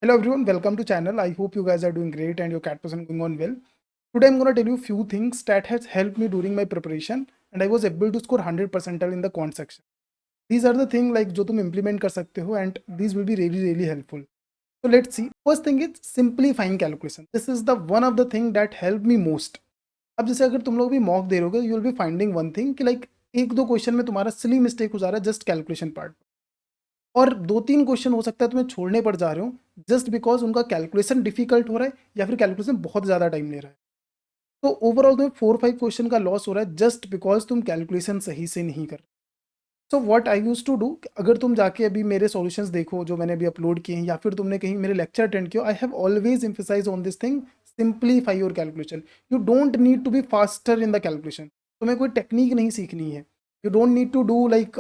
Hello everyone, welcome to channel. I hope you guys are doing great and your cat person going on well. Today I'm going to tell you few things that has helped me during my preparation and I was able to score 100 percentile in the quant section. These are the things like जो तुम implement कर सकते हो and these will be really helpful. So let's see. First thing is simplifying calculation. This is the one of the thing that helped me most. अब जैसे अगर तुम लोग भी मॉक दे रहोगे you will be finding one thing कि like एक दो क्वेश्चन में तुम्हारा सिली मिस्टेक हो जा रहा है जस्ट कैलकुलेशन पार्ट और 2-3 क्वेश्चन हो सकता है तुम्हें छोड़ने पड़ जा रहे हो जस्ट बिकॉज उनका कैलकुलेशन डिफिकल्ट हो रहा है या फिर कैलकुलेशन बहुत ज़्यादा टाइम ले रहा है। तो ओवरऑल तुम्हें 4-5 क्वेश्चन का लॉस हो रहा है जस्ट बिकॉज तुम कैलकुलेशन सही से नहीं कर रहे। So what I use to do, अगर तुम जाके अभी मेरे सॉल्यूशंस देखो जो मैंने अभी अपलोड किए हैं या फिर तुमने कहीं मेरे लेक्चर अटेंड किया, I have always emphasise on this thing, simplify your calculation. You don't need to be faster in the calculation. तुम्हें कोई टेक्निक नहीं सीखनी है। You don't need to do like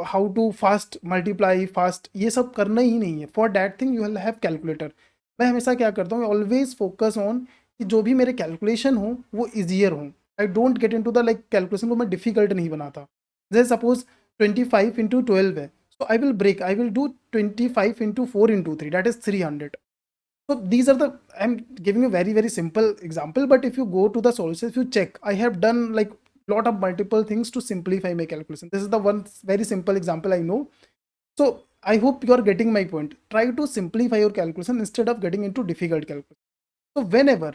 how to fast multiply fast, ये सब करना ही नहीं है। For that thing you will have calculator. मैं हमेशा क्या करता हूँ, ऑलवेज फोकस ऑन कि जो भी मेरे कैलकुलेशन हो वो ईजियर हो। I don't get in to the like calculation को मैं डिफिकल्ट नहीं बनाता। जैसे सपोज 25 into 12 है, so I will do 25 into 4 into 3, that is 300. So these are the, I'm giving you very simple example, but if you go to the solution, if you check, I have done like lot of multiple things to simplify my calculation. This is the one very simple example I know. So I hope you are getting my point. Try to simplify your calculation instead of getting into difficult calculation. So whenever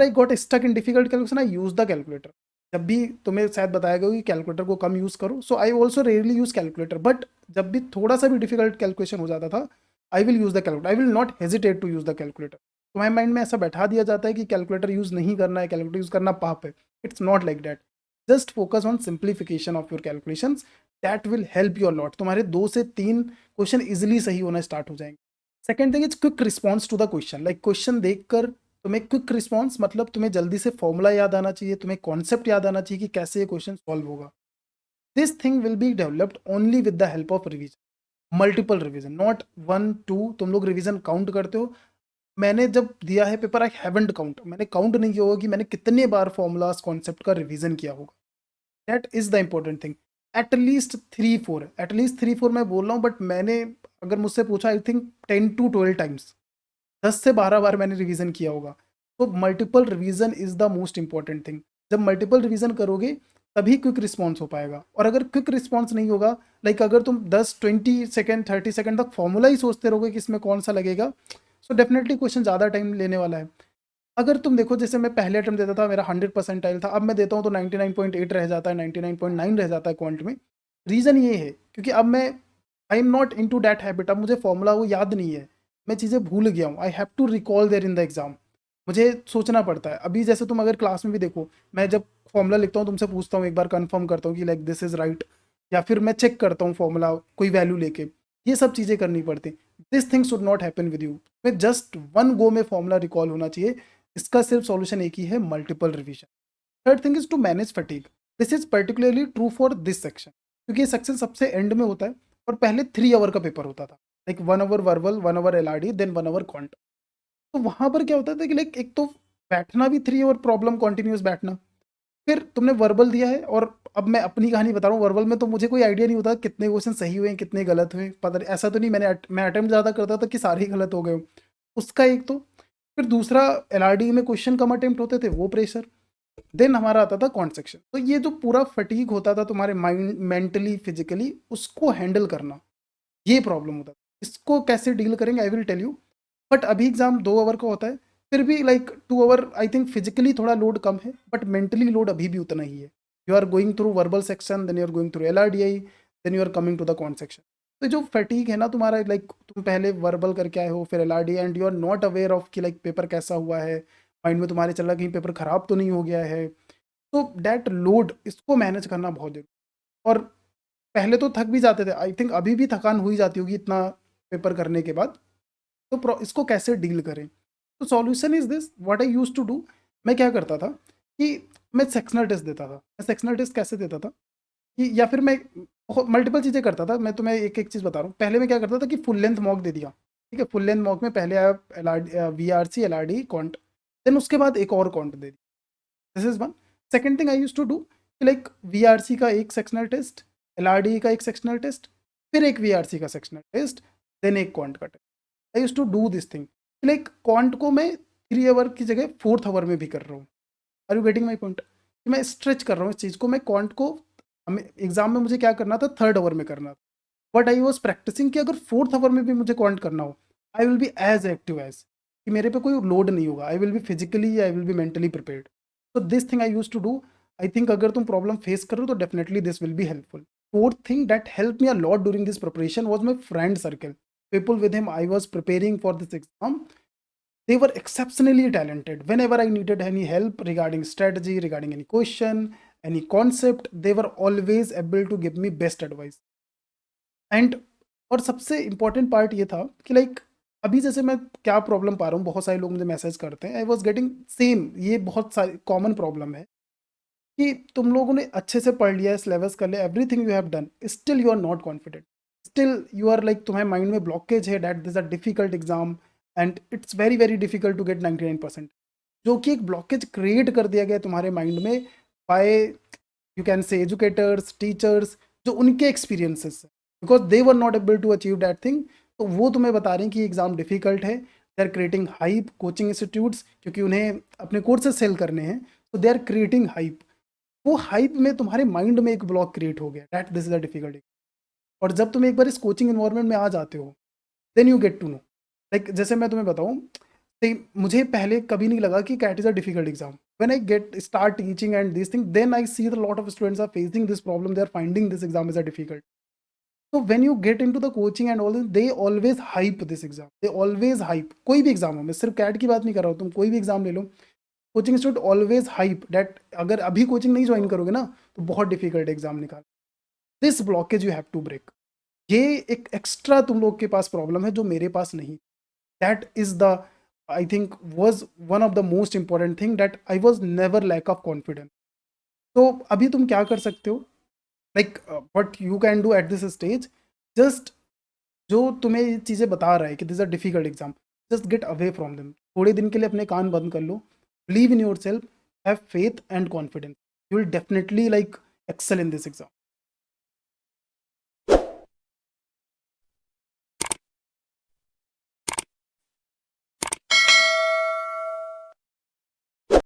I got stuck in difficult calculation, I use the calculator. जब भी तुम्हें शायद बताया गया कि calculator को कम use करो, so I also rarely use calculator, but जब भी थोड़ा सा भी डिफिकल्ट कैलकुलेशन हो जाता था, I will use the calculator. I will not hesitate to use the calculator. तुम्हारे माइंड में ऐसा बैठा दिया जाता है कि कैलकुलेटर यूज़ नहीं करना है, कैलकुलेटर यूज़ करना पाप है। It's not like that. Just focus on simplification of your calculation, that will help you lot. तुम्हारे 2 से 3 क्वेश्चन इजिली सही होना स्टार्ट हो जाएंगे। Second thing is quick response to the question. Like question देखकर तुम्हें क्विक रिस्पॉन्स मतलब तुम्हें जल्दी से फॉर्मूला याद आना चाहिए, तुम्हें कॉन्सेप्ट याद आना चाहिए कि कैसे ये क्वेश्चन सॉल्व होगा। This thing will be developed only with the help of revision, multiple revision, not 1 2। तुम लोग रिवीजन काउंट करते हो, मैंने जब दिया है पेपर आई हैवंट काउंट, मैंने काउंट नहीं किया होगा कि मैंने कितने बार फॉर्मूलाज कॉन्सेप्ट का रिवीजन किया होगा। That is the important thing. At least 3-4, at least 3-4 मैं बोल रहा हूँ, बट मैंने अगर मुझसे पूछा आई थिंक 10 to 12 टाइम्स, 10 से 12 बार मैंने रिवीजन किया होगा। तो multiple revision is the most important thing. जब मल्टीपल रिवीजन करोगे तभी क्विक रिस्पॉन्स हो पाएगा। और अगर क्विक रिस्पॉन्स नहीं होगा, लाइक अगर तुम 10 20 सेकेंड 30 सेकेंड तक फॉर्मूला ही सोचते रहोगे कि इसमें कौन सा लगेगा, सो डेफिनेटली क्वेश्चन ज़्यादा टाइम लेने वाला है। अगर तुम देखो, जैसे मैं पहले अटेम्प्ट देता था मेरा 100 परसेंटाइल था, अब मैं देता हूँ तो 99.8 रह जाता है, 99.9 रह जाता है क्वांट में। रीज़न ये है क्योंकि अब मैं I am not in to that habit. अब मुझे फॉर्मूला वो याद नहीं है, मैं चीज़ें भूल गया हूँ। I have to recall there in the exam. मुझे सोचना पड़ता है। अभी जैसे तुम अगर क्लास में भी देखो, मैं जब फॉर्मूला लिखता हूँ तुमसे पूछता हूँ, एक बार कंफर्म करता हूँ कि लाइक दिस इज राइट, या फिर मैं चेक करता हूँ फॉर्मूला कोई वैल्यू लेके। ये सब चीज़ें करनी पड़ती। This thing should not happen with you. मैं जस्ट वन गो में फॉर्मूला रिकॉल होना चाहिए। इसका सिर्फ सॉल्यूशन एक ही है, multiple revision. Third thing is to manage fatigue. This is particularly true for this section, क्योंकि ये सेक्शन सबसे एंड में होता है और पहले 3 आवर का पेपर होता था। Like 1 hour verbal, 1 hour LRD, then 1 hour quant. तो वहां पर क्या होता था कि लाइक एक तो बैठना भी 3 आवर प्रॉब्लम, कॉन्टिन्यूस बैठना। फिर तुमने वर्बल दिया है और अब मैं अपनी कहानी बता रहा हूँ। वर्बल में तो मुझे कोई आइडिया नहीं होता कितने क्वेश्चन सही हुए हैं कितने गलत हुए, पता नहीं। ऐसा तो नहीं मैं अटेम्प्ट ज़्यादा करता था कि सारे ही गलत हो गए हो। उसका एक तो, फिर दूसरा एलआरडी में क्वेश्चन कम अटेम्प्ट होते थे, वो प्रेशर। देन हमारा आता था कॉन्ट सेक्शन। तो ये जो पूरा फटीग होता था तुम्हारे माइंड, मेंटली फिजिकली, उसको हैंडल करना, ये प्रॉब्लम होता था। इसको कैसे डील करेंगे I will tell you. But अभी एग्जाम 2 आवर का होता है, फिर भी like 2 hour I think physically थोड़ा लोड कम है, बट मेंटली लोड अभी भी उतना ही है। You are going through verbal section, then you are going through LRDI, then you are coming to the quant section. तो जो फटीग है ना तुम्हारा, लाइक तुम पहले वर्बल करके आए हो, फिर LRD, and you are not aware of कि लाइक पेपर कैसा हुआ है। माइंड में तुम्हारे चल रहा है कहीं पेपर खराब तो नहीं हो गया है। तो दैट लोड, इसको मैनेज करना बहुत जरूरी। और पहले तो थक भी जाते थे, आई थिंक अभी भी थकान हो ही जाती होगी इतना पेपर करने के बाद। तो इसको कैसे डील करें? तो solution is this, what I used to do. मैं क्या करता था कि मैं सेक्शनल टेस्ट देता था। मैं सेक्शनल टेस्ट कैसे देता था कि, या फिर मैं मल्टीपल चीज़ें करता था। मैं तुम्हें एक एक चीज़ बता रहा हूँ। पहले मैं क्या करता था कि फुल लेंथ मॉक दे दिया। ठीक है, फुल लेंथ मॉक में पहले आया L R V R C, L R D, quant, then उसके बाद एक और कॉन्ट दे दिया। This is one. Second thing I use to do, like V R C का एक sectional test, L R D का एक सेक्शनल टेस्ट, फिर एक वी आर सी का सेक्शनल टेस्ट, देन एक कॉन्ट का test. I use to do this thing, like quant को मैं 3 आवर की जगह 4th आवर में भी कर रहा हूँ। Are you getting my point? कि मैं स्ट्रेच कर रहा हूँ इस चीज़ को। मैं क्वांट को हमें एग्जाम में मुझे क्या करना था, 3rd आवर में करना था, बट आई वॉज प्रैक्टिसिंग कि अगर 4th आवर में भी मुझे क्वांट करना हो, I will be as active as, कि मेरे पे कोई लोड नहीं होगा, I will be physically, I will be mentally prepared. तो this thing I use to do. I think अगर तुम प्रॉब्लम फेस कर रहे हो तो definitely this will be helpful. Fourth thing that help me a lot during this preparation was my friend circle, people with him I was preparing for this exam. They were exceptionally talented. Whenever I needed any help regarding strategy, regarding any question, any concept, they were always able to give me best advice. And और सबसे important part ये था कि like अभी जैसे मैं क्या problem पा रहा हूँ, बहुत सारे लोग मुझे मैसेज करते हैं, आई वॉज गेटिंग सेम, ये बहुत सारी कॉमन प्रॉब्लम है कि तुम लोगों ने अच्छे से पढ़ लिया है, सिलेबस कर लिया, everything you have done, still you are not confident, still you are like तुम्हारे माइंड में ब्लॉकेज है that this a difficult exam and it's very very difficult to get 99%। जो कि एक ब्लॉकेज क्रिएट कर दिया गया तुम्हारे माइंड में by, you can say, educators, teachers, जो उनके एक्सपीरियंसेस है, because they were not able to achieve that thing. तो वो तुम्हें बता रहे हैं कि एग्जाम डिफिकल्ट है, they are creating hype, coaching institutes, क्योंकि उन्हें अपने कोर्सेज सेल करने हैं, तो दे आर क्रिएटिंग हाइप। वो हाइप में तुम्हारे माइंड में एक ब्लॉक क्रिएट हो गया that this is a difficult. और जब तुम एक बार इस कोचिंग इन्वायरमेंट में आ जाते हो, then you get to know, like जैसे मैं तुम्हें बताऊं, मुझे पहले कभी नहीं लगा कि CAT is a difficult exam. When I get start teaching and this thing, then I see the lot of students are facing this problem, they are finding this exam is a difficult. तो when you get into the coaching and all this, they always hype this exam, they always hype, कोई भी exam हो, मैं सिर्फ cat की बात नहीं कर रहा हूँ, तुम कोई भी एग्जाम ले लो, coaching institute always hype that अगर अभी कोचिंग नहीं ज्वाइन करोगे ना तो बहुत डिफिकल्ट एग्जाम निकाल। This blockage you have to break. ये एक एक्स्ट्रा तुम लोग के पास प्रॉब्लम है जो मेरे पास नहीं। That is the, I think was one of the most important thing that I was never lack of confidence. तो अभी तुम क्या कर सकते हो, like what you can do at this stage, just जो तुम्हें ये चीज़ें बता रहा है कि this a difficult exam, just get away from them, थोड़े दिन के लिए अपने कान बंद कर लो, believe in yourself, have faith and confidence, you will definitely like excel in this exam.